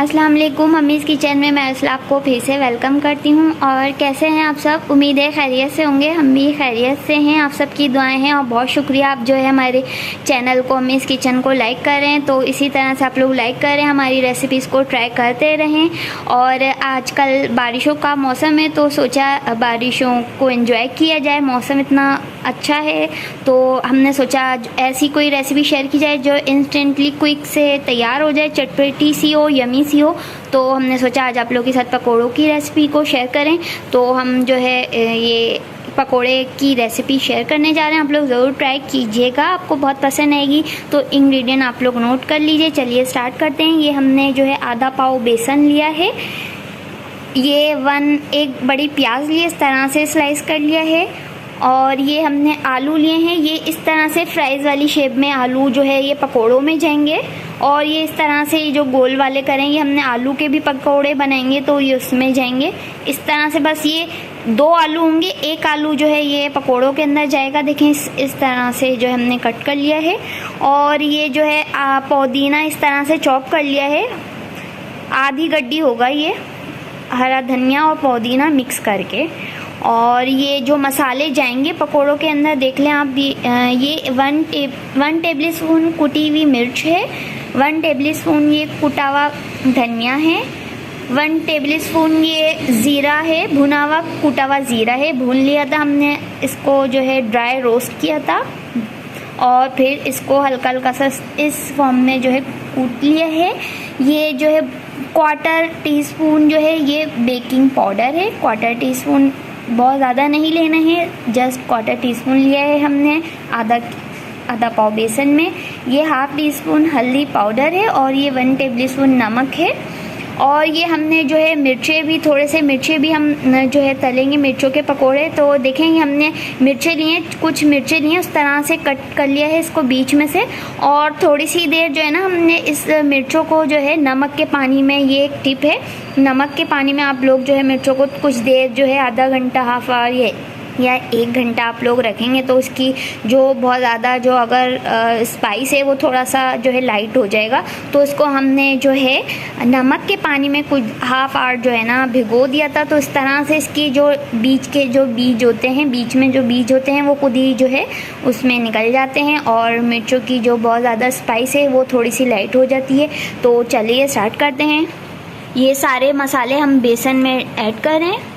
अस्सलाम वालेकुम। Mummy's kitchen में मैं अर्सला आपको फिर से वेलकम करती हूँ। और कैसे हैं आप सब? उम्मीद है खैरियत से होंगे। हम भी खैरियत से हैं। आप सबकी दुआएं हैं और बहुत शुक्रिया आप जो है हमारे चैनल को मम्मीज़ किचन को लाइक कर रहे हैं। तो इसी तरह से आप लोग लाइक करें, हमारी रेसिपीज़ को ट्राई करते रहें। और आजकल बारिशों का मौसम है तो सोचा बारिशों को एंजॉय किया जाए। मौसम इतना अच्छा है तो हमने सोचा ऐसी कोई रेसिपी शेयर की जाए जो इंस्टेंटली क्विक से तैयार हो जाए, चटपटी सी हो, यमी सी हो। तो हमने सोचा आज आप लोगों के साथ पकौड़ों की रेसिपी को शेयर करें। तो हम जो है ये पकोड़े की रेसिपी शेयर करने जा रहे हैं। आप लोग ज़रूर ट्राई कीजिएगा, आपको बहुत पसंद आएगी। तो इंग्रेडिएंट आप लोग नोट कर लीजिए। चलिए स्टार्ट करते हैं। ये हमने जो है आधा पाव बेसन लिया है। ये एक बड़ी प्याज लिए, इस तरह से स्लाइस कर लिया है। और ये हमने आलू लिए हैं। ये इस तरह से फ्राइज़ वाली शेप में आलू जो है ये पकोड़ों में जाएंगे। और ये इस तरह से जो गोल वाले करेंगे, हमने आलू के भी पकोड़े बनाएंगे तो ये उसमें जाएंगे इस तरह से। बस ये 2 आलू होंगे, एक आलू जो है ये पकोड़ों के अंदर जाएगा। देखें इस तरह से जो है हमने कट कर लिया है। और ये जो है पुदीना इस तरह से चॉप कर लिया है। आधी गड्डी होगा ये हरा धनिया और पुदीना मिक्स करके। और ये जो मसाले जाएंगे पकोड़ों के अंदर देख लें आप भी। ये 1 टेबल स्पून कुटी हुई मिर्च है, 1 टेबल स्पून ये कुटा हुआ धनिया है, 1 टेबल स्पून ये ज़ीरा है, भुना हुआ कुटा हुआ ज़ीरा है। भून लिया था हमने, इसको जो है ड्राई रोस्ट किया था और फिर इसको हल्का हल्का सा इस फॉर्म में जो है कूट लिया है। ये जो है 1/4 टीस्पून जो है ये बेकिंग पाउडर है। 1/4 टीस्पून, बहुत ज़्यादा नहीं लेना है, जस्ट 1/4 टीस्पून लिया है हमने आधा पाव बेसन में। ये 1/2 टीस्पून हल्दी पाउडर है और ये 1 टेबल स्पून नमक है। और ये हमने जो है थोड़े से मिर्चें भी हम जो है तलेंगे मिर्चों के पकोड़े। तो देखेंगे हमने मिर्चें लिए, कुछ मिर्चें लिए उस तरह से कट कर लिया है इसको बीच में से। और थोड़ी सी देर जो है ना हमने इस मिर्चों को जो है नमक के पानी में, ये एक टिप है, नमक के पानी में आप लोग जो है मिर्चों को कुछ देर जो है आधा घंटा, हाफ आवर या 1 घंटा आप लोग रखेंगे तो उसकी जो बहुत ज़्यादा जो अगर स्पाइस है वो थोड़ा सा जो है लाइट हो जाएगा। तो इसको हमने जो है नमक के पानी में कुछ हाफ आवर जो है ना भिगो दिया था। तो इस तरह से इसकी जो बीच के जो बीज होते हैं, बीच में जो बीज होते हैं वो खुद ही जो है उसमें निकल जाते हैं और मिर्चों की जो बहुत ज़्यादा स्पाइस है वो थोड़ी सी लाइट हो जाती है। तो चलिए स्टार्ट करते हैं। ये सारे मसाले हम बेसन में ऐड कर रहे हैं।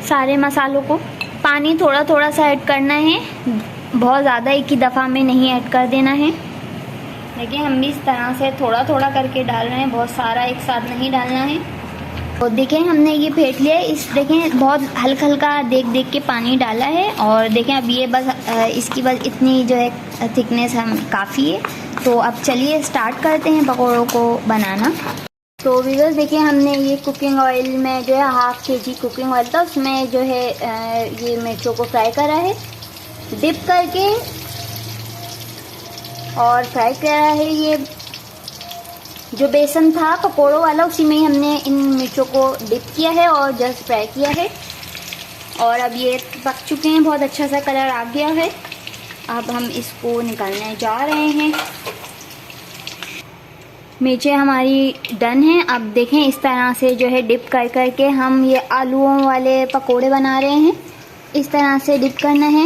सारे मसालों को पानी थोड़ा थोड़ा सा ऐड करना है, बहुत ज़्यादा एक ही दफ़ा में नहीं ऐड कर देना है। देखिए हम भी इस तरह से थोड़ा थोड़ा करके डाल रहे हैं, बहुत सारा एक साथ नहीं डालना है। तो देखें हमने ये फेंट लिया है। देखें बहुत हल्का हल्का देख के पानी डाला है। और देखें अब ये बस इसकी बस इतनी जो है थिकनेस हम काफ़ी है। तो अब चलिए स्टार्ट करते हैं पकौड़ों को बनाना। तो व्यूअर्स देखिए हमने ये कुकिंग ऑयल में जो है 1/2 kg कुकिंग ऑयल था, उसमें जो है ये मिर्चों को फ्राई करा है, डिप करके और फ्राई करा है। ये जो बेसन था पकोड़ों वाला उसी में ही हमने इन मिर्चों को डिप किया है और जस्ट फ्राई किया है। और अब ये पक चुके हैं, बहुत अच्छा सा कलर आ गया है। अब हम इसको निकालने जा रहे हैं। मिर्चें हमारी डन हैं। अब देखें इस तरह से जो है डिप कर करके हम ये आलूओं वाले पकोड़े बना रहे हैं। इस तरह से डिप करना है।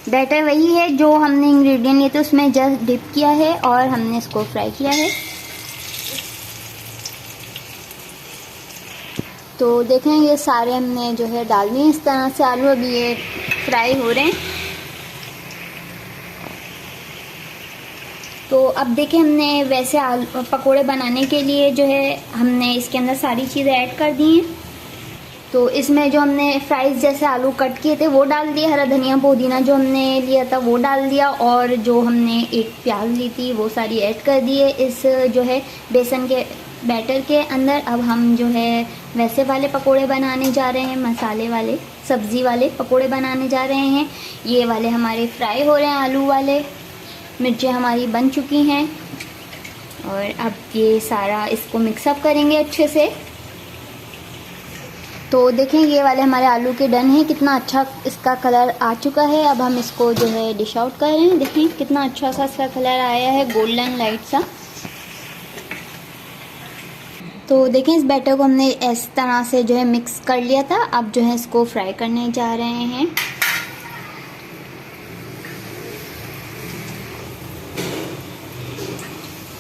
बैटर वही है जो हमने इंग्रेडिएंट लिए थे उसमें जस्ट डिप किया है और हमने इसको फ्राई किया है। तो देखें ये सारे हमने जो है डाल दिए इस तरह से आलू। अभी ये फ्राई हो रहे हैं। तो अब देखिए हमने वैसे आलू पकोड़े बनाने के लिए जो है हमने इसके अंदर सारी चीज़ें ऐड कर दी हैं। तो इसमें जो हमने फ्राइज़ जैसे आलू कट किए थे वो डाल दिए, हरा धनिया पुदीना जो हमने लिया था वो डाल दिया, और जो हमने एक प्याज ली थी वो सारी ऐड कर दिए इस जो है बेसन के बैटर के अंदर। अब हम जो है वैसे वाले पकोड़े बनाने जा रहे हैं, मसाले वाले सब्ज़ी वाले पकोड़े बनाने जा रहे हैं। ये वाले हमारे फ्राई हो रहे हैं आलू वाले। मिर्चें हमारी बन चुकी हैं और अब ये सारा इसको मिक्सअप करेंगे अच्छे से। तो देखें ये वाले हमारे आलू के डन हैं, कितना अच्छा इसका कलर आ चुका है। अब हम इसको जो है डिश आउट कर रहे हैं। देखें कितना अच्छा सा इसका कलर आया है, गोल्डन लाइट सा। तो देखें इस बैटर को हमने इस तरह से जो है मिक्स कर लिया था। अब जो है इसको फ्राई करने जा रहे हैं।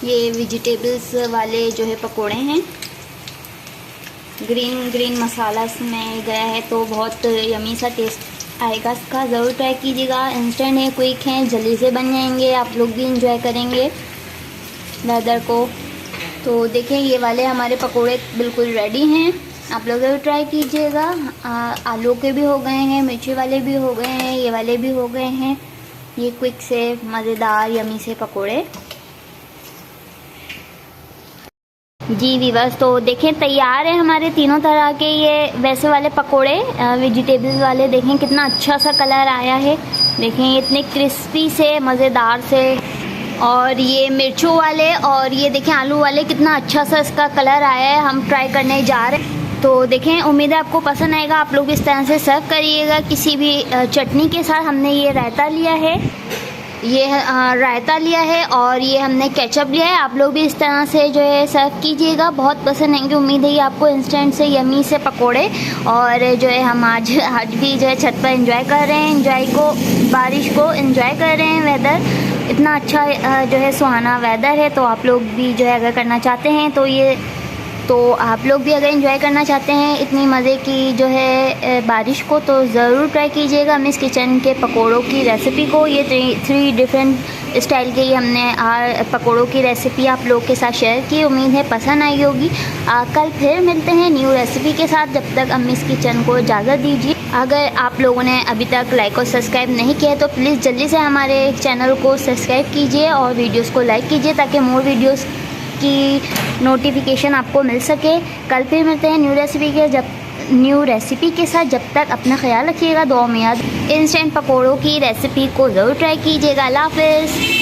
ये वेजिटेबल्स वाले जो है पकोड़े हैं। ग्रीन मसाला इसमें गया है तो बहुत यमी सा टेस्ट आएगा इसका। ज़रूर ट्राई कीजिएगा। इंस्टेंट है, क्विक है, जल्दी से बन जाएंगे। आप लोग भी इंजॉय करेंगे वेदर को। तो देखिए ये वाले हमारे पकोड़े बिल्कुल रेडी हैं। आप लोग ज़रूर ट्राई कीजिएगा। आलू के भी हो गए हैं, मिर्ची वाले भी हो गए हैं, ये वाले भी हो गए हैं। ये क्विक से मज़ेदार यमी से पकोड़े। जी वीवर्स, तो देखें तैयार है हमारे तीनों तरह के ये वैसे वाले पकोड़े वेजिटेबल्स वाले। देखें कितना अच्छा सा कलर आया है। देखें इतने क्रिस्पी से मज़ेदार से। और ये मिर्चों वाले और ये देखें आलू वाले, कितना अच्छा सा इसका कलर आया है। हम ट्राई करने जा रहे हैं। तो देखें उम्मीद है आपको पसंद आएगा। आप लोग इस तरह से सर्व करिएगा किसी भी चटनी के साथ। हमने ये रायता लिया है, ये रायता लिया है और ये हमने केचप लिया है। आप लोग भी इस तरह से जो है सर्व कीजिएगा। बहुत पसंद आएंगे। उम्मीद है ये आपको इंस्टेंट से यमी से पकोड़े। और जो है हम आज भी जो है छत पर एंजॉय कर रहे हैं, बारिश को एंजॉय कर रहे हैं। वेदर इतना अच्छा जो है सुहाना वेदर है। तो आप लोग भी जो है अगर करना चाहते हैं तो आप लोग भी अगर एंजॉय करना चाहते हैं इतनी मज़े की जो है बारिश को, तो ज़रूर ट्राई कीजिएगा मिस किचन के पकोड़ों की रेसिपी को। ये थ्री डिफरेंट स्टाइल के हमने पकोड़ों की रेसिपी आप लोग के साथ शेयर की। उम्मीद है पसंद आई होगी। कल फिर मिलते हैं न्यू रेसिपी के साथ। जब तक मिस किचन को इजाज़त दीजिए। अगर आप लोगों ने अभी तक लाइक और सब्सक्राइब नहीं किया है तो प्लीज़ जल्दी से हमारे चैनल को सब्सक्राइब कीजिए और वीडियोज़ को लाइक कीजिए ताकि मोर वीडियोज़ की नोटिफिकेशन आपको मिल सके। कल फिर मिलते हैं न्यू रेसिपी के साथ। जब तक अपना ख्याल रखिएगा। दुआ में याद इंस्टेंट पकोड़ों की रेसिपी को ज़रूर ट्राई कीजिएगा। अल्लाह हाफ़िज़।